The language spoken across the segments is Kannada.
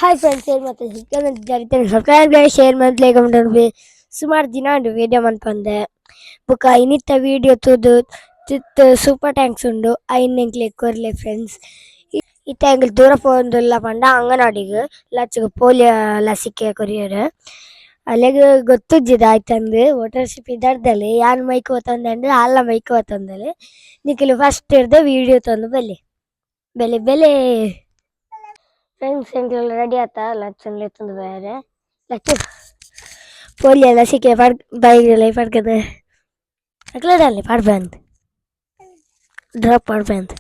ಹಾಯ್ ಫ್ರೆಂಡ್ಸ್, ಏನು ಮಾಡ್ತೀನಿ ಜರಿತೇನೆ ಸಬ್ಸ್ಕ್ರೈಬ್ ಶೇರ್ ಮಾಡ್ಲಿ ಕಮೆಂಟ್ ಸುಮಾರು ದಿನ ಉಂಡು ವಿಡಿಯೋ ಮನ್ಪಂದೆ ಬೊಕ ಇನ್ನಿತ್ತ ವಿಡಿಯೋ ತೂದು ತಿತ್ ಸೂಪರ್ ಟ್ಯಾಂಕ್ಸ್ ಉಂಡು ಐನೆಂಕ್ಲೆ ಕೊರ್ಲೆ ಫ್ರೆಂಡ್ಸ್. ಇತ್ತ ಎಂಗ್ಲು ದೂರ ಪೋಂದುಲ್ಲ ಪಂಡ ಅಂಗನವಾಡಿಗ್ ಲಚ್ಚಗ್ ಪೋಲಿಯೋ ಲಸಿಕೆ ಕೊರಿಯರ್ ಅಲ್ಲಿಗೆ ಗೊತ್ತಿದ್ದಿದ್ದು ಆಯ್ತಂದು ಓಟರ್ಶಿಪ್ ಇದರ್ದಲ್ಲಿ ಯಾನ್ ಮೈಕ್ ಓತಂದ್ರೆ ಅಲ್ಲ ಮೈಕ್ ಓತಂದಲ್ಲಿ ನಿಖಿಲು ಫಸ್ಟ್ ಇರ್ದೆ ವಿಡಿಯೋ ತಂದು ಬೆಲೆ ಬೆಲೆ ಬೆಲೆ ಫ್ರೆಂಡ್ಸ್ ಎಂಕ್ಲೆಲ್ಲ ರೆಡಿ ಆತ ಲಚ್ಚನ್ ಲೆತ್ತುಂದು ಬೇರೆ ಲಚ್ಚ ಪೋಲಿಯೋ ಲಸಿಕೆ ಬೈಗಲೆ ಪಡ್ಕದ ಅಕ್ಲದಲ್ಲಿ ಪಡ್ಬಂದ್ ಡ್ರಾಪ್ ಮಾಡ್ಬಂದ್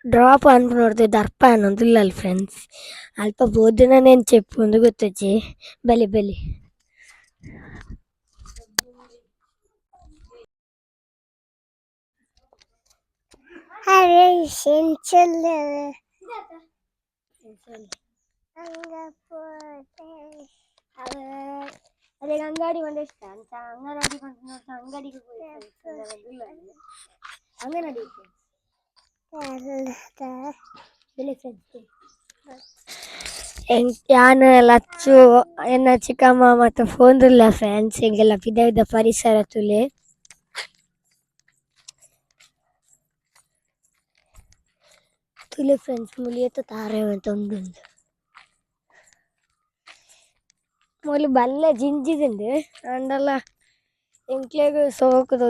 ಡ್ರಾಪ್ ಅನ್ಪು ನೋಡ್ದೆ ದರ್ಪ ಅನ್ನೊಂದು ಇಲ್ಲಲ್ಲ ಫ್ರೆಂಡ್ಸ್ ಅಲ್ಪ ಬೋದಿನ ನೆನ್ ಚೆಪ್ಪು ಒಂದು ಗೊತ್ತಜ್ಜಿ ಬೆಲೆ ಬೆಲೆ ಅರೆ ಸೆಂಚಲ್ಲ ಅದೇ ಅಂಗಡಿ ಒಂದು ಇಷ್ಟ ಅಂತ ಅಂಗನವಾಡಿ ಅಂಗಡಿಗೆ ಅಂಗನವಾಡಿ ಯಾನು ಲಚ್ಚು ಎನ್ನ ಚಿಕ್ಕಮ್ಮ ಮತ್ತು ಫೋನ್ದಿಲ್ಲ ಫ್ರೆಂಡ್ಸ್ ಹಿಂಗೆಲ್ಲ ವಿಧ ಪರಿಸರ ತುಲೆ ತುಲೆ ಫ್ರೆಂಡ್ಸ್ ಮುಲಿಯತ್ತ ತಾರೆ ಅಂತ ಒಂದೊಂದು ಮೊಲಿ ಬಲ್ಲೆ ಜಿಂಜಿದಿಂದು ಅಂಡಲ್ಲ ಎಂಕ್ಲೆಗ್ ಸೋಕುದು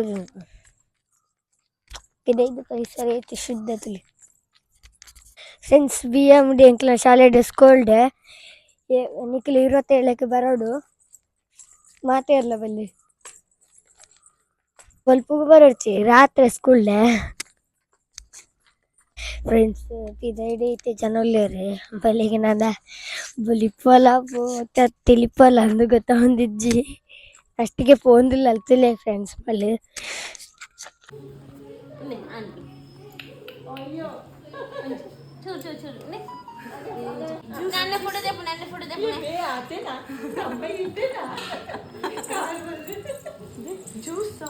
ಇದು ಪರಿಸರ ಐತಿ ಶುದ್ಧ ತುಲಿ ಫ್ರೆಂಡ್ಸ್ ಬಿ ಎಮ್ ಡಿ ಎಂಕ್ಲ ಶಾಲೆ ಡೆಸ್ಕೋಲ್ಡೆ ನಿಖಿಲ್ 27ಕ್ಕೆ ಬರೋಡು ಮಾತೇರ್ಲ ಬಲ್ಲಿ ಸ್ವಲ್ಪಗೂ ಬರೋಡ್ಚಿ ರಾತ್ರಿ ಸ್ಕೂಲ್ಡೆ ಫ್ರೆಂಡ್ಸ್ ಇದೈಡೆ ಐತೆ ಜನಲ್ಲೇರಿ ಬಲಿಗೆ ನಾದ ಬಲಿಪ್ಪಲ ತಿಳಿಪಲ್ಲ ಅಂದು ಗೊತ್ತಾ ಹೊಂದಿಜ್ಜಿ ಅಷ್ಟಿಗೆ ಪೋಂದಿಲ್ಲ ಅಲ್ತಿಲ್ಲ ಫ್ರೆಂಡ್ಸ್ ಬಲ್ಲಿ ನನ್ನ ಫೋಟೋ ಜ್ಯೂಸ್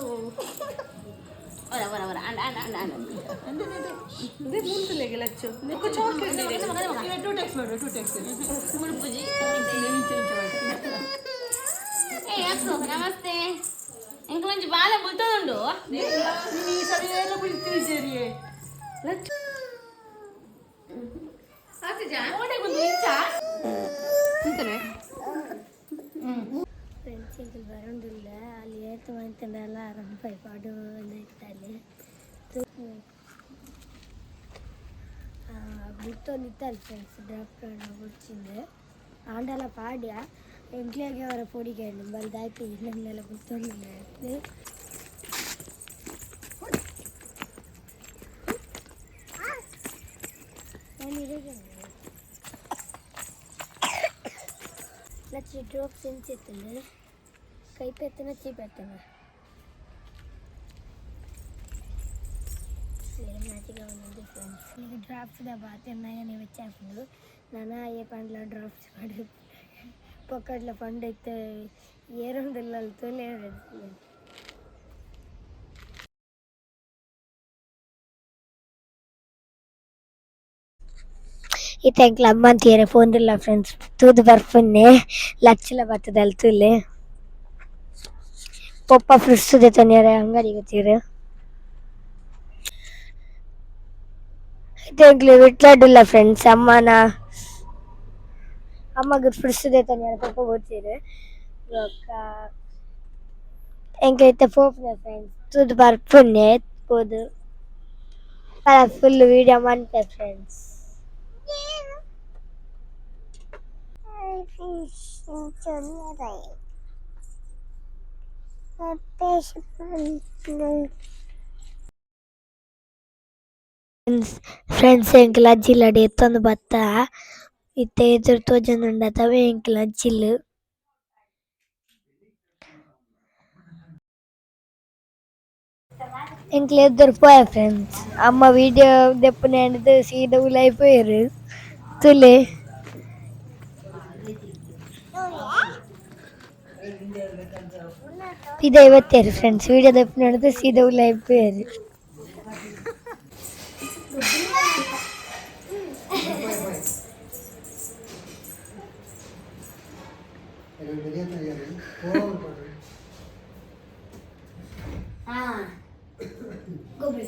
ನಮಸ್ತೆ ಎಂಕೊಂಚ ಬಾಲ ಬುಲ್ತದುಂಡು ಫ್ರೆಂಡ್ಸ್ ಇಂಕಲ್ ಬರೋದಿಲ್ಲ ಅಲ್ಲಿ ಏತು ಅಂತಂದೆಲ್ಲ ರಂಪಾಯಿ ಪಾಡು ಇತ್ತಲ್ಲಿ ಗುರ್ತೊಂದಿತ್ತಲ್ಲ ಫ್ರೆಂಡ್ಸ್ ಡ್ರಾಪ್ ಗುರ್ಚಿಂದು ಆಂಡೆಲ್ಲ ಪಾಡ್ಯ ಎಂಕ್ಲೆಗೆ ಅವರ ಪೊಡಿಗೆ ಬಲ್ದಾಯ್ತು ಇನ್ನೊಂದೆಲ್ಲ ಗುರ್ತೊಂದಿಲ್ಲ ಲಚ್ಚಿ ಡ್ರಾಪ್ ಸೆನ್ಸಿತ್ತಲ್ಲ ಕೈ ಪೆತ್ತನ ಚೀಪೆತ್ತನ ಮ್ಯಾಚಿಗೆ ಫ್ರೆಂಡ್ಸ್ ಈಗ ಡ್ರಾಪ್ಸ್ ಬಾತೆನ್ನ വെച്ചാക്കുന്നു ನಾನು ಅಯ್ಯ ಪಂಡ್ಲ ಡ್ರಾಪ್ಸ್ ಮಾಡಿ ಪೊಕ್ಕಟ್ಲ ಪಂಡ್ ಇತ್ತು ಏರೊಂದಿಲ್ಲ ತೊಲೆ ಇತ್ತೆಂಕ್ಲ ಅಮ್ಮ ಅಂತೀರ ಫೋನ್ದಿಲ್ಲ ಫ್ರೆಂಡ್ಸ್ ತೂದು ಬರ್ಪನ್ನೆ ಲಚ್ಚಲ ಬತ್ತದಲ್ಲ ತುಲೆ ಪೊಪ್ಪ ಫ್ರಿಡ್ಸ್ ತಂದಿರ ಅಂಗಡಿಗೆ ಗೊತ್ತೀರ ಇತ್ತೆಂಕ್ಲು ವಿಟ್ಲಾಡಿಲ್ಲ ಫ್ರೆಂಡ್ಸ್ ಅಮ್ಮಗೆ ಫ್ರಿಡ್ಸ್ ತಂದಿರ ಪೊಪ್ಪ ಗೊತ್ತೀರ ಎಂಕ್ಲೈತೆ ಪೋಪ್ನೆ ಫ್ರೆಂಡ್ಸ್ ತೂದು ಬರ್ಪನ್ನೆ ಪೋದು ಫುಲ್ ವಿಡಿಯೋ ಮಾಡ್ತೆ ಫ್ರೆಂಡ್ಸ್ ಫ್ರೆಂಡ್ಸ್ ಎಂಕ್ಲ ಅಜ್ಜಿಲಡಿ ಎತ್ತೊಂದು ಬತ್ತ ಇತ್ತೆ ಎದುರು ತೋಜೊಂದುಂಡ ತವೇ ಎಂಕ್ಲ ಅಜ್ಜಿಲ್ ಎಂಕ್ಲ ಎದುರು ಪೋಯ ಫ್ರೆಂಡ್ಸ್ ಅಮ್ಮ ವಿಡಿಯೋ ದೆಪ್ಪುನೆ ಅಂಡ್ ಸೀದಾ ಉಲಾಯಿ ಪೋಯರು ತುಲೆ ಇದೇ ಇವತ್ತೇರು ಫ್ರೆಂಡ್ಸ್ ವಿಡಿಯೋ ದೆಪ್ಪುನೆ ಅಂಡ್ ಸೀದಾ ಉಲಾಯಿ ಪೋಯರು ಗೊಬ್ಬರ ಗೊಬ್ಬರ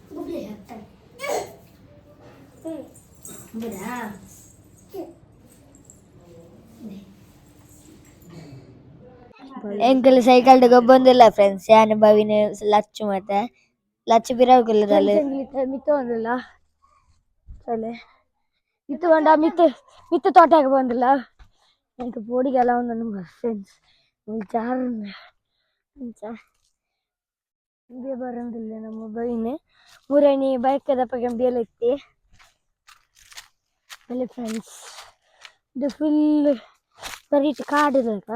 ಗೊಬ್ಬರ ಹಾಕ್ತಾರೆ ಗೊಬ್ಬರ ಎಂಕಲ್ ಸೈಕಲ್ ಗೊಬ್ಬೊಂದಿಲ್ಲ ಫ್ರೆಂಡ್ಸ್ ಯಾನ ಬಾವಿನ ಲಚ್ಚು ಮತ್ತೆ ಲಚ್ಚು ಬಿರಾಗುಲ್ಲದಲ್ಲಿ ಮಿತ್ತು ಒಂದಿಲ್ಲ ಸಲೆ ಮಿತ್ತು ಬಂಡ ಮಿತ್ತು ಮಿತ್ತು ತೋಟಕ್ಕೆ ಬಂದಿಲ್ಲ എനിക്ക് പൊടിക്കെല്ലാം ഒന്നും ഫ്രണ്ട്സ് വിളിച്ചാറുണ്ട് ಬರಂದಿಲ್ಲ ನಮ್ಮ ಬೈನೆ ಮೂರನೇ ಬೈಕ್ ಅದಪ್ಪ ಗಂಬಿಯಲ್ಲಿ ಎತ್ತಿ ಅಲ್ಲಿ ಫ್ರೆಂಡ್ಸ್ ಇದು ಫುಲ್ ಬರೀಟ್ ಕಾಡಿದಾಗ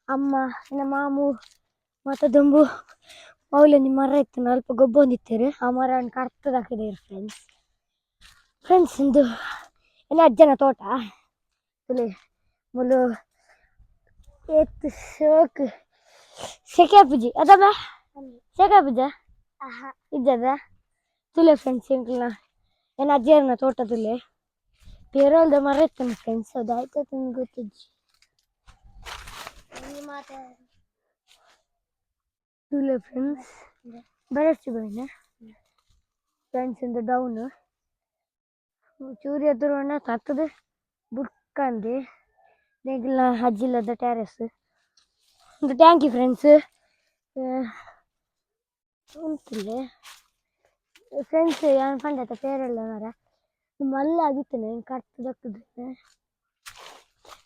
ಅಮ್ಮ ನನ್ನ ಮಾಮು ಮತ್ತು ದುಂಬು ಮೌಲನಿ ಮರ ಇತ್ತು ಅಲ್ಪ ಗೊಬ್ಬ ಹೊಂದಿತ್ತೇರು ಆ ಮರವನ್ನು ಕರ್ತದಾಕಿದ್ದೀರಿ ಫ್ರೆಂಡ್ಸ್ ಇದು ಎಲ್ಲ ಅಜ್ಜನ ತೋಟ ಇಲ್ಲಿ ಮುಲು ಎತ್ತು ಶೋಕ್ ಸೆಕೆ ಪೂಜಿ ಅದಮ್ಮ ಸೆಕೆ ಪೂಜ ಇದ್ದದ ತುಲೆ ಫ್ರೆಂಡ್ಸ್ ಎಂಕ್ಲ ಏನು ಅಜ್ಜನ ತೋಟದಲ್ಲಿ ಪೇರಲ್ದ ಮರ ಇತ್ತು ಫ್ರೆಂಡ್ಸ್ ಅದಾಯ್ತು ನಿಮ್ಗೆ ಗೊತ್ತಿದ್ದಿ ತುಲೆ ಫ್ರೆಂಡ್ಸ್ ಬರಷ್ಟು ಬೈನ ಫ್ರೆಂಡ್ಸ್ ಇಂದ ಡೌನ್ ಚೂರಿ ಎದುರು ತತ್ತದ ಬುಕ್ಕಂದು ನೆಗ್ಲ ಅಜ್ಜಿಲ್ಲದ ಟೆರೆಸ್ ಒಂದು ಟ್ಯಾಂಕಿ ಫ್ರೆಂಡ್ಸ್ ಉಂಟಿಲ್ಲ ಫ್ರೆಂಡ್ಸ್ ಏನು ಪಂಡತ ಪೇರಲ್ಲ ಮರ ಮಲ್ಲ ಆಗಿತ್ತು ಏನು ಕರ್ತದಕ್ಕದ್ರೆ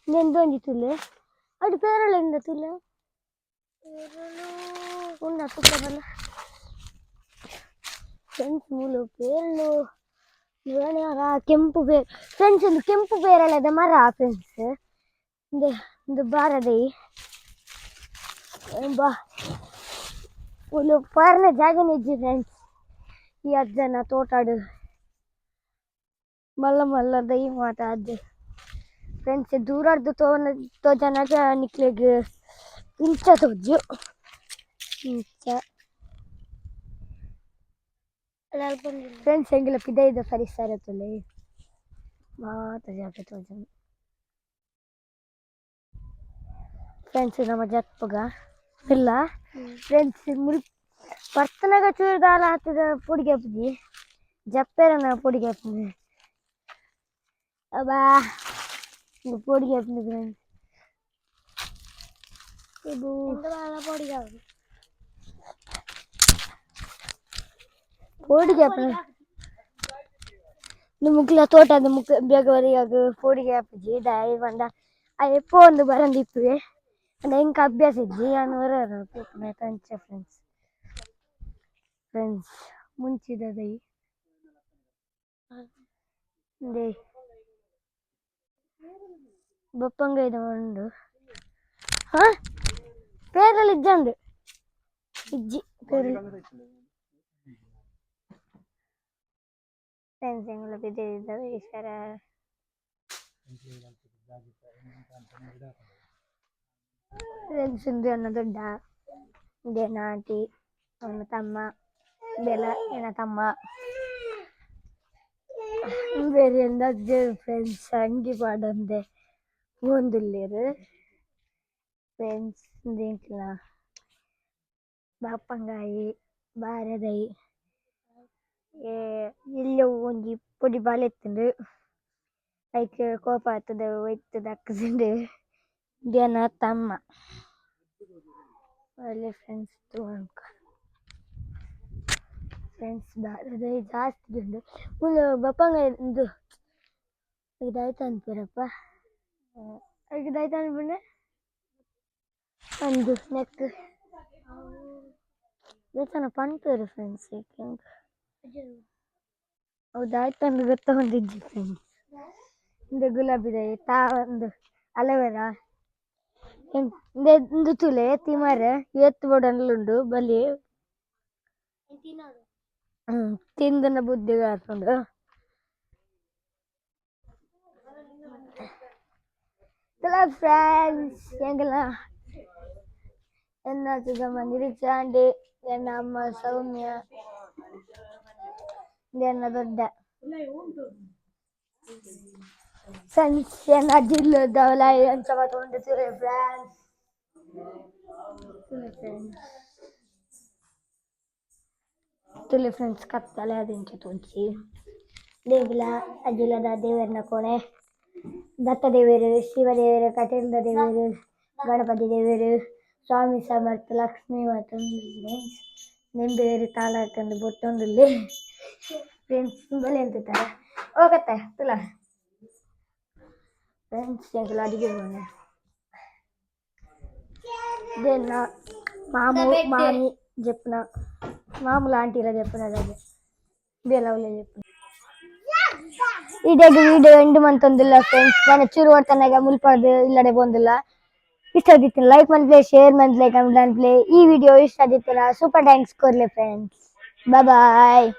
ನೆಂದೊಂದಿತ್ತುಲೆ ಅದು ಪೇರಳಿಂದ ತುಲ್ಲ ಉಣ್ಣ ತುಪ್ಪದಲ್ಲ ಫ್ರೆಂಡ್ಸ್ ಮೂಲು ಪೇರಳು ಮರ ಕೆಂಪು ಬೇರೆ ಫ್ರೆಂಡ್ಸ್ ಒಂದು ಕೆಂಪು ಬೇರಳದ ಮರ ಫ್ರೆಂಡ್ಸ್ ಒಂದು ಬಾರದೈ ಬಾ ಒಂದು ಪಾರನ ಜಾಗನೇ ಇಜ್ಜಿ ಫ್ರೆಂಡ್ಸ್ ಈ ಅಜ್ಜನ ತೋಟಾಡು ಮಲ್ಲ ಮಲ್ಲ ದೈ ಮಾತಾಡ್ದು ಫ್ರೆಂಡ್ಸ್ ದೂರದ್ದು ತೋಜನಗ ನಿಕ್ಲೆಗ್ ಇಂಚ ತೋಜು ಇಂಚ ಫ್ರೆಂಡ್ಸ್ ಹೆಂಗಿಲ್ಲ ಪಿದೈದ ಪರಿಸರ ತೊಲೆ ಮಾತ ಜಾಗ ತೋಜನ ಫ್ರೆಂಡ್ಸ್ ನಮ್ಮ ಜಪ್ಪಗ ಇಲ್ಲ ಫ್ರೆಂಡ್ಸ್ ಮುಲ್ ಪರ್ತನಾಗ ಚೂರಿದಾಲ ಹತ್ತದ ಪುಡಿಗೆ ಪುಜಿ ಜಪ್ಪೇರನ ಪುಡಿಗೆ ಹಾಕ್ತೀನಿ ಅಬ್ಬಾ ಪುಡಿಗೆ ಹಾಕ್ತೀನಿ ಫ್ರೆಂಡ್ಸ್ ಇದು ಪುಡಿಗೆ ಪೋಡಿಗೆ ಮುಕ್ಲ ತೋಟದ ಮುಕ್ ಬೇಗವರಿಯಾಗ ಪೋಡಿಗೆ ಹಾಪಿಜಿ ಡೈ ಬಂಡ ಆ ಎಪ್ಪೋ ಒಂದು ಬರಂದಿಪ್ಪುವೆ ಎಂಕ ಅಭ್ಯಾಸ ಇಜ್ಜಿ ಅನ್ವರ ತಂಚ ಫ್ರೆಂಡ್ಸ್ ಫ್ರೆಂಡ್ಸ್ ಮುಂಚಿದ ದೈ ದೇ ಬಪ್ಪಂಗ ಇದು ಉಂಡು ಹಾ ಪೇರಲ್ಲಿ ಇಜ್ಜಂಡು ಇಜ್ಜಿ ಪೇರು ಫ್ರೆಂಡ್ಸ್ ಎಂಗ್ಲ ಬಿದ್ದಿದ್ದಾವೆ ಈಶ್ವರ ಫ್ರೆಂಡ್ಸ್ ಇಂದು ಅನ್ನ ದೊಡ್ಡ ಇದೇನ ಆಂಟಿ ಅವನ ತಮ್ಮ ಬೆಲ ಏನ ತಮ್ಮ ಬೇರೆ ಎಂದ ಫ್ರೆಂಡ್ಸ್ ಅಂಗಿ ಪಾಡಂದೆ ಒಂದುಲ್ಲೇರು ಫ್ರೆಂಡ್ಸ್ ಇಂಕ್ಲ ಬಾಪಂಗಾಯಿ ಬಾರದೈ ಇಲ್ಲೂ ಒಂಜಿ ಪೊಡಿ ಬಾಲೆ ಎತ್ತುಂಡು ಐಕ್ ಕೋಪ ಆತದ ಒಯ್ತದ ಅಕ್ಕದಿಂದ ದೇನ ತಮ್ಮ ಒಳ್ಳೆ ಫ್ರೆಂಡ್ಸ್ ಫ್ರೆಂಡ್ಸ್ ಬಾರದೈ ಜಾಸ್ತಿ ಉಂಡು ಒಂದು ಬಪ್ಪಂಗ ಇದು ಇದಾಯ್ತು ಅನ್ಪರಪ್ಪ ಇದಾಯ್ತು ಅನ್ಪುಂಡೆ ಒಂದು ನೆಕ್ ಬೇತನ ಪಂಪೇರು ಫ್ರೆಂಡ್ಸ್ ಹೌದಾಯ್ತು ಅಂದ್ರೆ ಗೊತ್ತೊಂದಿಜ್ಜಿ ಫ್ರೆಂಡ್ಸ್ ಒಂದು ಗುಲಾಬಿ ತಾ ಒಂದು ಅಲೋವೆರಾ ಒಂದು ತುಲೆ ತಿಮರ ಎತ್ತು ಬೋಡನ್ಲುಂಡು ಬಲಿ ತಿಂದನ ಬುದ್ಧಿಗೆ ಹಾಕೊಂಡು ಫ್ರೆಂಡ್ಸ್ ಹೆಂಗಲ್ಲ ಎನ್ನ ಸುಗಮ ನಿರೀಕ್ಷಾಂಡಿ ಎನ್ನ ಅಮ್ಮ ಸೌಮ್ಯ ಎನ್ನ ದೊಡ್ಡ फ्रेंड्स यांना जिल्लो दवला यांच्या वाटून तुले फ्रेंड्स तुले फ्रेंड्स कत्ताले आदिंचे तुंची देवला अजिला दा देवरना कोणे दत्त देवेರು ಶಿವದೇವರು ಕಟೀಲ ದೇವೇರು ಗಣಪತಿ ದೇವೇರು ಸ್ವಾಮಿ ಸಮರ್ಥ ಲಕ್ಷ್ಮೀ ಮಾತಾ ನಿಂಬೇರು ತಾಳ ಹಾಕೊಂಡು ಬೊಟ್ಟೊಂದುಲ್ಲೆ ಫ್ರೆಂಡ್ಸ್ ಬಲೆ ಅಂತಾರೆ ಹೋಗತ್ತೆ ತುಲ ಫ್ರೆಂಡ್ಸ್ ಎಂಕಲ ಅಡಿಗೆ దేన్న మాము మామి చెప్పిన మామూలు ఆంటీలో చెప్పిన అది ಬೇಲವಲೆ చెప్పిన ಇಡೀ ವಿಡಿಯೋ ಎಂಡ್ ಮಂತೊಂದಿಲ್ಲ ಫ್ರೆಂಡ್ಸ್ ನಾನು ಚೂರು ಹೊಡ್ತಾನಾಗ ಮುಲ್ಪಡ್ದು ಇಲ್ಲಡೆ ಬಂದಿಲ್ಲ ಇಷ್ಟ ಆದಿತ್ತು ಲೈಕ್ ಮಾಡ್ಲೆ ಶೇರ್ ಮಾಡ್ಲೆ ಕಮೆಂಟ್ ಮಾಡ್ಲೆ ಈ ವಿಡಿಯೋ ಇಷ್ಟ ಆದಿತ್ತಲ್ಲ ಸೂಪರ್ ಥ್ಯಾಂಕ್ಸ್ ಕೊರ್ಲೆ ಫ್ರೆಂಡ್ಸ್ ಬಾಯ್ ಬಾಯ್